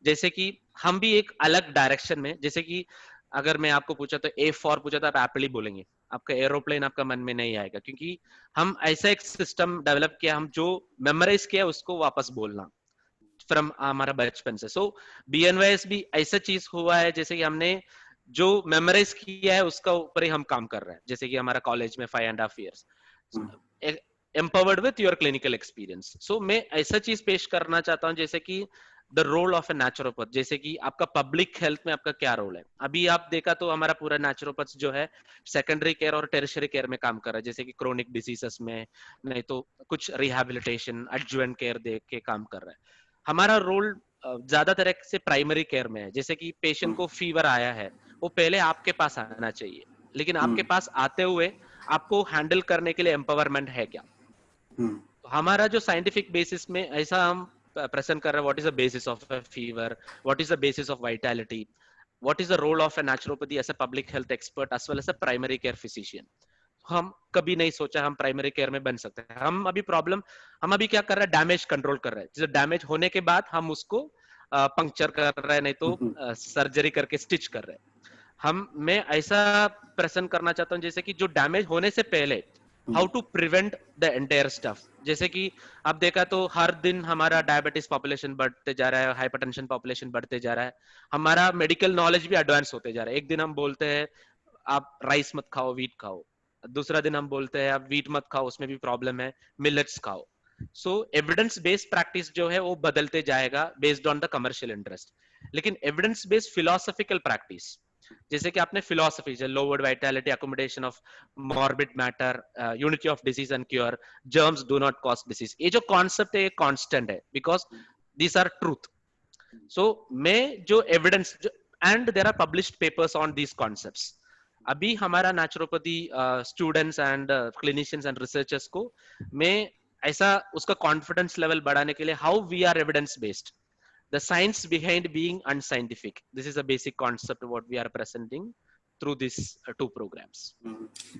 जैसे कि हम भी एक अलग डायरेक्शन में, जैसे कि अगर मैं आपको पूछा तो ए फॉर पूछा तो आप एप्पल ही बोलेंगे, आपका एरोप्लेन आपका मन में नहीं आएगा, क्योंकि हम ऐसा एक सिस्टम डेवलप किया, हम जो मेमोराइज किया उसको वापस बोलना फ्रॉम हमारा बचपन से. सो BNYS भी ऐसा चीज हुआ है, जैसे कि हमने जो मेमोराइज किया है उसका ऊपर ही हम काम कर रहे हैं, जैसे कि हमारा कॉलेज में 5.5 years empowered with your clinical experience. So मैं ऐसा चीज पेश करना चाहता हूँ, जैसे कि the role of a naturopath, जैसे कि आपका पब्लिक हेल्थ में आपका क्या रोल है. अभी आप देखा तो हमारा पूरा नेचुरोपैथ जो है सेकेंडरी केयर और टेरिशरी केयर में काम कर रहा है, जैसे कि क्रोनिक डिजीजेस में, नहीं तो कुछ रिहैबिलिटेशन एडजुवेंट केयर दे के काम कर रहा है. हमारा रोल ज्यादातर से प्राइमरी केयर में है, जैसे कि पेशेंट को फीवर आया है, वो पहले आपके पास आना चाहिए, लेकिन आपके पास आते हुए आपको हैंडल करने के लिए एम्पावरमेंट है क्या. तो हमारा जो साइंटिफिक बेसिस में ऐसा हम प्रेजेंट कर रहे हैं, what is the basis of a fever, what is the basis of vitality, what is the role of a naturopathy as a public health expert as well as a primary care physician. हम कभी नहीं सोचा हम primary care में बन सकते हैं. हम अभी क्या कर रहे हैं, डैमेज कंट्रोल कर रहे हैं. जैसे डैमेज होने के बाद हम उसको पंक्चर कर रहे हैं, नहीं तो सर्जरी करके स्टिच कर रहे हैं. मैं ऐसा प्रेजेंट करना चाहता हूँ, जैसे कि जो डैमेज होने से पहले how to prevent the entire stuff. जैसे कि आप देखा तो हर दिन हमारा डायबिटीज पॉपुलेशन बढ़ते जा रहा है, हाइपरटेंशन पॉपुलेशन बढ़ते जा रहा है, हमारा मेडिकल नॉलेज भी एडवांस होते जा रहा है. एक दिन हम बोलते हैं आप राइस मत खाओ, वीट खाओ. दूसरा दिन हम बोलते हैं आप वीट मत खाओ, उसमें भी प्रॉब्लम है, मिलेट्स खाओ. सो एविडेंस बेस्ड प्रैक्टिस जो है वो बदलते जाएगा based on the commercial interest. लेकिन एविडेंस बेस्ड फिलोसॉफिकल प्रैक्टिस, जैसे कि आपने फिलोसफी से lowered vitality, accommodation of morbid matter, unity of disease and cure, germs do not cause disease, ये जो कॉन्सेप्ट है ये कांस्टेंट है, because these are truth. So मैं जो evidence and there are published papers on these concepts. अभी हमारा naturopathy students and clinicians and researchers को मैं ऐसा उसका कॉन्फिडेंस लेवल बढ़ाने के लिए how we are evidence based, the science behind being unscientific, this is a basic concept what we are presenting through these two programs.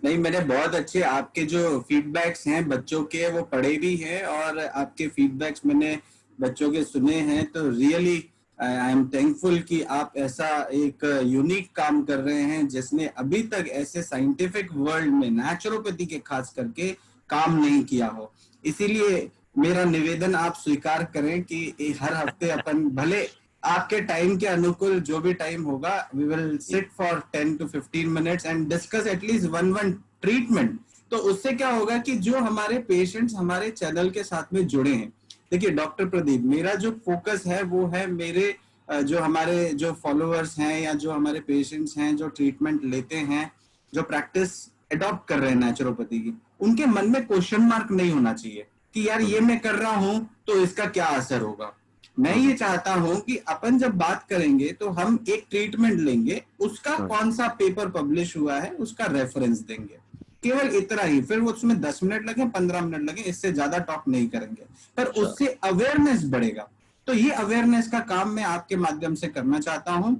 नहीं, मैंने बहुत अच्छे आपके जो फीडबैक्स हैं बच्चों के वो पढ़े भी हैं और आपके फीडबैक्स मैंने बच्चों के सुने हैं, तो रियली आई एम थैंकफुल कि आप ऐसा एक यूनिक काम कर रहे हैं जिसने अभी तक ऐसे साइंटिफिक वर्ल्ड में नेचुरोपैथी के खास करके काम नहीं किया हो. इसीलिए मेरा निवेदन आप स्वीकार करें कि हर हफ्ते अपन भले आपके टाइम के अनुकूल जो भी टाइम होगा, we will sit for 10 to 15 minutes and discuss at least one treatment. तो उससे क्या होगा कि जो हमारे पेशेंट्स हमारे चैनल के साथ में जुड़े हैं, देखिए डॉक्टर प्रदीप, मेरा जो फोकस है वो है मेरे जो हमारे जो फॉलोअर्स हैं या जो हमारे पेशेंट्स हैं जो ट्रीटमेंट लेते हैं, जो प्रैक्टिस अडॉप्ट कर रहे हैं नेचुरोपैथी की, उनके मन में क्वेश्चन मार्क नहीं होना चाहिए कि यार ये मैं कर रहा हूं तो इसका क्या असर होगा. मैं ये चाहता हूं कि अपन जब बात करेंगे तो हम एक ट्रीटमेंट लेंगे, उसका कौन सा पेपर पब्लिश हुआ है उसका रेफरेंस देंगे, केवल इतना ही. फिर वो उसमें 10 मिनट लगे, 15 मिनट लगे, इससे ज्यादा टॉक नहीं करेंगे, पर उससे अवेयरनेस बढ़ेगा. तो ये अवेयरनेस का काम मैं आपके माध्यम से करना चाहता हूं.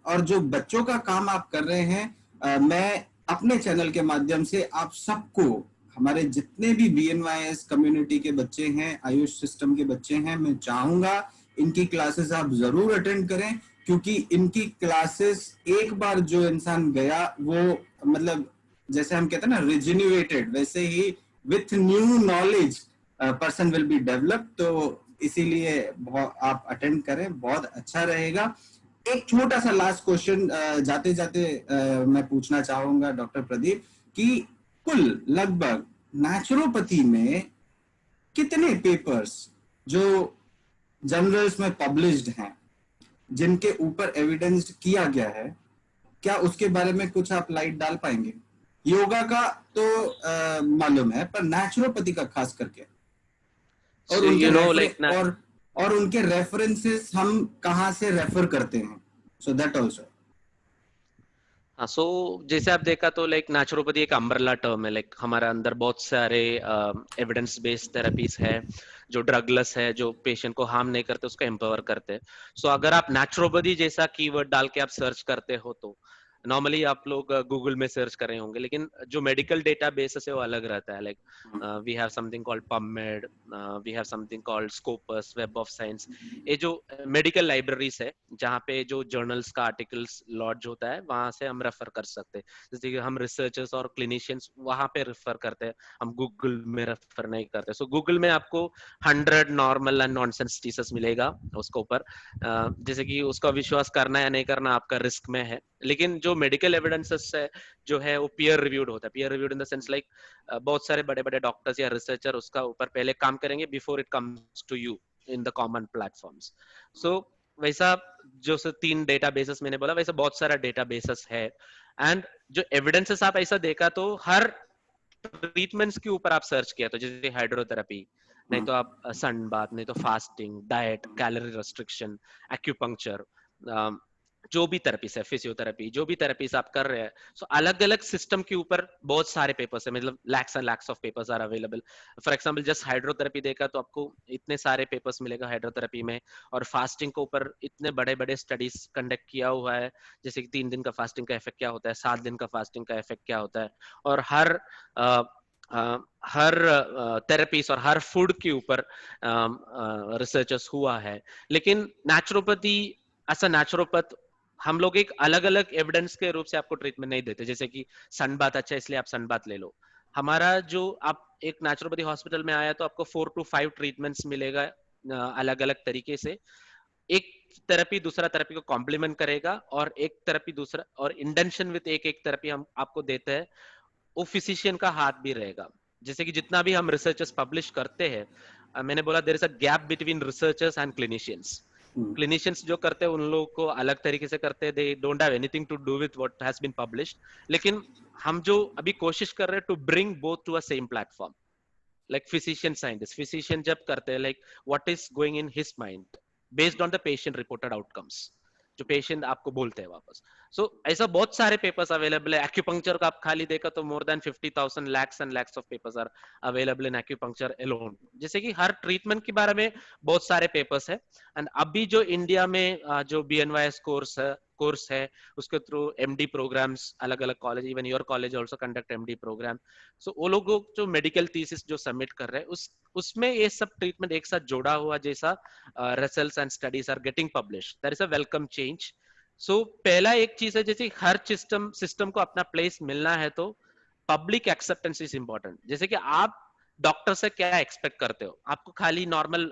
और जो बच्चों का काम आप कर रहे हैं, मैं अपने चैनल के माध्यम से आप सबको, हमारे जितने भी BNYS कम्युनिटी के बच्चे हैं, आयुष सिस्टम के बच्चे हैं, मैं चाहूंगा इनकी क्लासेस आप जरूर अटेंड करें, क्योंकि इनकी क्लासेस एक बार जो इंसान गया वो मतलब जैसे हम कहते हैं ना रिजेन्युएटेड, वैसे ही with new knowledge person will be develop. तो इसीलिए आप अटेंड करें, बहुत अच्छा रहेगा. एक छोटा सा लास्ट क्वेश्चन जाते जाते मैं पूछना चाहूंगा डॉक्टर प्रदीप कि कुल लगभग नेचुरोपैथी में कितने पेपर्स जो जर्नल्स में पब्लिश्ड हैं, जिनके ऊपर एविडेंस किया गया है, क्या उसके बारे में कुछ आप लाइट डाल पाएंगे? योगा का तो मालूम है, पर नेचुरोपैथी का खास करके, और So उनके you know refer like na और उनके रेफरेंसेस हम कहाँ से रेफर करते हैं, सो दैट आल्सो। हाँ, सो जैसे आप देखा तो लाइक नेचुरोपैथी एक अम्ब्रेला टर्म है। लाइक हमारे अंदर बहुत सारे एविडेंस बेस्ड थेरेपीज है जो ड्रगलेस है, जो पेशेंट को हार्म नहीं करते, उसको एम्पावर करते हैं। सो अगर आप नेचुरोपैथी जैसा कीवर्ड डाल के आप सर्च करते हो तो नॉर्मली आप लोग गूगल में सर्च कर रहे होंगे, लेकिन जो मेडिकल डेटा बेसिस है वो अलग रहता है। Like we have something called PubMed, we have something called Scopus, web of science. ये जो मेडिकल लाइब्रेरीज है जहाँ पे जो जर्नल्स का आर्टिकल्स लॉन्च होता है, वहां से हम रेफर कर सकते हैं। जैसे कि हम रिसर्चर्स और क्लिनिशियंस वहां पे रेफर करते हैं, हम गूगल में रेफर नहीं करते। सो गूगल में आपको 100 नॉर्मल एंड नॉनसेंस चीजेस मिलेगा उसके ऊपर, जैसे कि उसका विश्वास करना या नहीं करना आपका रिस्क में है। लेकिन जो मेडिकल एविडेंसेस है जो है वो पीयर रिव्यूड होता है। Peer reviewed in the sense like बहुत सारे बड़े बड़े डॉक्टर्स या रिसर्चर उसका ऊपर पहले काम करेंगे before it comes to you in the common platforms. So वैसा जो 3 डेटाबेसेस मैंने बोला, वैसा बहुत सारा डेटाबेसेस है। एंड जो एविडेंसेस आप ऐसा देखा तो हर ट्रीटमेंट्स के ऊपर आप सर्च किया तो जैसे हाइड्रोथेरेपी, नहीं तो आप सन बाथ, नहीं तो fasting, diet, calorie restriction, acupuncture, जो भी थेरेपीज है, फिजियोथेरेपी, जो भी थेरेपीज आप कर रहे हैं, सो अलग अलग सिस्टम के ऊपर बहुत सारे पेपर्स है। मतलब lakhs and lakhs of papers are available. For example just hydrotherapy देखा तो आपको इतने सारे पेपर्स मिलेगा हाइड्रोथेरेपी में। और फास्टिंग के ऊपर इतने बड़े बड़े स्टडीज कंडक्ट किया हुआ है, जैसे कि 3 दिन का फास्टिंग का इफेक्ट क्या होता है, 7 दिन का फास्टिंग का इफेक्ट क्या होता है, और हर थेरेपीज और हर फूड के ऊपर रिसर्चर्स हुआ है। लेकिन नेचुरोपैथी, ऐसा नेचुरोपैथ हम लोग एक अलग अलग एविडेंस के रूप से आपको ट्रीटमेंट नहीं देते। जैसे कि सन बात अच्छा है इसलिए आप सन बात ले लो। हमारा जो आप एक नेचुरोपैथी हॉस्पिटल में आया तो आपको 4 to 5 ट्रीटमेंट्स मिलेगा अलग अलग तरीके से। एक थेरेपी दूसरा थेरेपी को कॉम्प्लीमेंट करेगा, और एक थेरेपी दूसरा, और इंटेंशन विद एक एक थेरेपी हम आपको देते हैं, वो फिजिशियन का हाथ भी रहेगा। जैसे कि जितना भी हम रिसर्चर्स पब्लिश करते हैं, मैंने बोला there is a gap between researchers and clinicians. Clinicians जो करते हैं उन लोगों को अलग तरीके से करते हैं, they don't have anything to do with what has been published. लेकिन हम जो अभी कोशिश कर रहे हैं to bring both to a same platform, like physician scientist, physician जब करते हैं like what is going in his mind based on the patient reported outcomes, जो पेशेंट आपको बोलते हैं वापस। सो ऐसा बहुत सारे पेपर्स अवेलेबल है। एक्यूपंक्चर का आप खाली देखा तो more than 50,000 lakhs and lakhs of papers are available in acupuncture alone. जैसे कि हर ट्रीटमेंट के बारे में बहुत सारे पेपर्स है। एंड अभी जो इंडिया में जो BNYS कोर्स है उसके थ्रू MD प्रोग्राम्स, अलग अलग college, even your college also conduct MD programme. So वो लोग जो मेडिकल थीसिस जो सबमिट कर रहे हैं उसमें ये सब ट्रीटमेंट एक साथ जोड़ा हुआ जैसा results and studies are getting published. That is a welcome change. So पहला एक चीज है, जैसे हर सिस्टम को अपना प्लेस मिलना है तो पब्लिक एक्सेप्टेंस इज इंपॉर्टेंट। जैसे कि आप डॉक्टर से क्या एक्सपेक्ट करते हो? आपको खाली नॉर्मल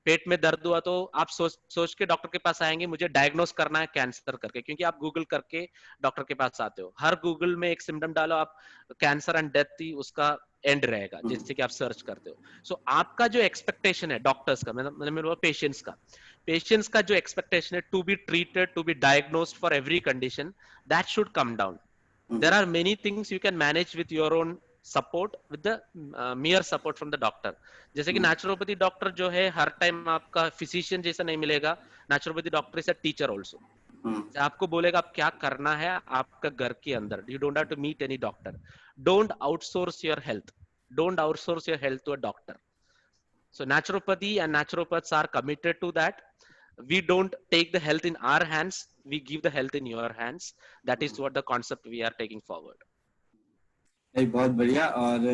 पेट में दर्द हुआ तो आप सोच के डॉक्टर के पास आएंगे मुझे डायग्नोस करना है कैंसर करके, क्योंकि आप गूगल करके डॉक्टर के पास आते हो। हर गूगल में एक सिम्टम डालो आप, कैंसर एंड डेथ ही उसका एंड रहेगा जैसे कि आप सर्च करते हो। सो आपका जो एक्सपेक्टेशन है डॉक्टर्स का, मतलब पेशेंट्स का जो एक्सपेक्टेशन है to be treated, to be diagnosed for every condition, that should come down. There are many things you can manage with your own support, with the mere support from the doctor। जैसे कि naturopathy doctor जो है हर time आपका physician जैसा नहीं मिलेगा। Naturopathy doctor is a teacher also, आपको बोलेगा आप क्या करना है आपका घर के अंदर। You don't have to meet any doctor. Don't outsource your health, don't outsource your health to a doctor. So naturopathy and naturopaths are committed to that. We don't take the health in our hands, we give the health in your hands. That is what the concept we are taking forward। बहुत बढ़िया। और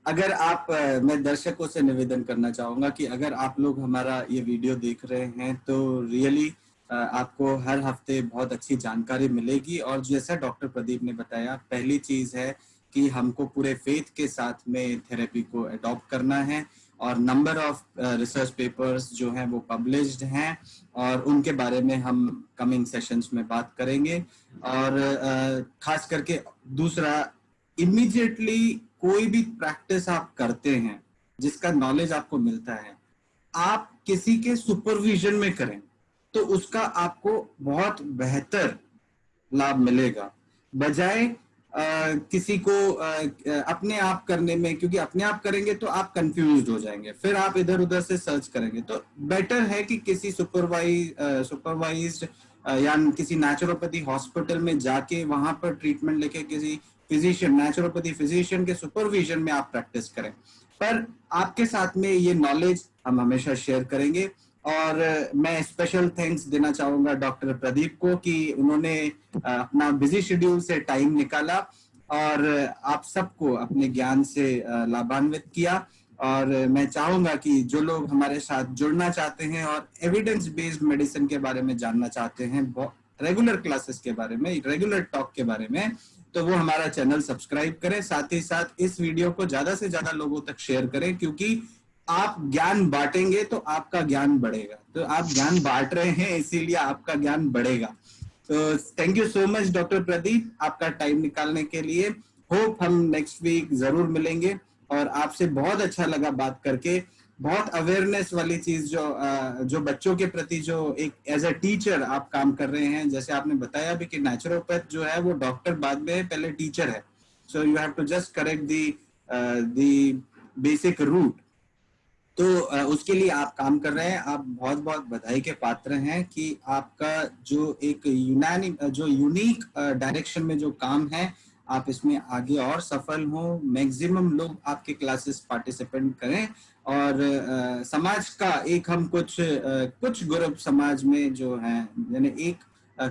अगर आप मैं दर्शकों से निवेदन करना चाहूंगा कि अगर आप लोग हमारा ये वीडियो देख रहे हैं तो रियली आपको हर हफ्ते बहुत अच्छी जानकारी मिलेगी। और जैसा डॉक्टर प्रदीप ने बताया, पहली चीज है कि हमको पूरे फेथ के साथ में थेरेपी को अडॉप्ट करना है, और नंबर ऑफ रिसर्च पेपर्स जो हैं वो पब्लिश्ड हैं, और उनके बारे में हम कमिंग सेशंस में बात करेंगे। और खास करके दूसरा, इमीडिएटली कोई भी प्रैक्टिस आप करते हैं जिसका नॉलेज आपको मिलता है, आप किसी के सुपरविजन में करें। तो उसका आपको बहुत बेहतर लाभ मिलेगा, बजाय किसी को अपने आप करने में, क्योंकि अपने आप करेंगे तो आप कंफ्यूज हो जाएंगे, फिर आप इधर उधर से सर्च करेंगे। तो बेटर है कि किसी सुपरवाइज्ड या किसी नेचुरोपैथी हॉस्पिटल में जाके वहां पर ट्रीटमेंट लेके किसी फिजिशियन, नेचुरोपैथी फिजिशियन के सुपरविजन में आप प्रैक्टिस करें। पर आपके साथ में ये नॉलेज हम हमेशा शेयर करेंगे। और मैं स्पेशल थैंक्स देना चाहूंगा डॉक्टर प्रदीप को कि उन्होंने अपना बिजी शेड्यूल से टाइम निकाला और आप सबको अपने ज्ञान से लाभान्वित किया। और मैं चाहूंगा कि जो लोग हमारे साथ जुड़ना चाहते हैं और एविडेंस बेस्ड मेडिसिन के बारे में जानना चाहते हैं, रेगुलर क्लासेस के बारे में, रेगुलर टॉक के बारे में, तो वो हमारा चैनल सब्सक्राइब करें। साथ ही साथ इस वीडियो को ज्यादा से ज्यादा लोगों तक शेयर करें, क्योंकि आप ज्ञान बांटेंगे तो आपका ज्ञान बढ़ेगा। तो आप ज्ञान बांट रहे हैं, इसीलिए आपका ज्ञान बढ़ेगा। तो thank you so much doctor Pradeep, आपका टाइम निकालने के लिए। होप हम नेक्स्ट वीक जरूर मिलेंगे। और आपसे बहुत अच्छा लगा बात करके, बहुत अवेयरनेस वाली चीज जो बच्चों के प्रति जो एक एज अ टीचर आप काम कर रहे हैं, जैसे आपने बताया भी कि नेचुरोपैथ जो है वो डॉक्टर बाद में पहले टीचर है। So you have to just correct the basic root. तो उसके लिए आप काम कर रहे हैं। आप बहुत बहुत बधाई के पात्र हैं कि आपका जो एक यूनिक डायरेक्शन में जो काम है, आप इसमें आगे और सफल हो। मैक्सिमम लोग आपके क्लासेस पार्टिसिपेट करें और समाज का एक हम कुछ ग्रुप समाज में जो है, यानी एक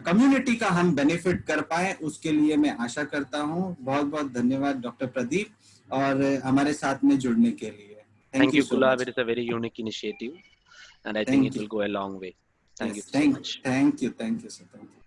कम्युनिटी का हम बेनिफिट कर पाए, उसके लिए मैं आशा करता हूँ। बहुत बहुत धन्यवाद डॉक्टर प्रदीप और हमारे साथ में जुड़ने के लिए। Thank Thank you you, so Gulab. much. It is a very unique initiative, and I think Thank it you. will go a long way. Thank you Yes, so much. thank you, sir. Thank you.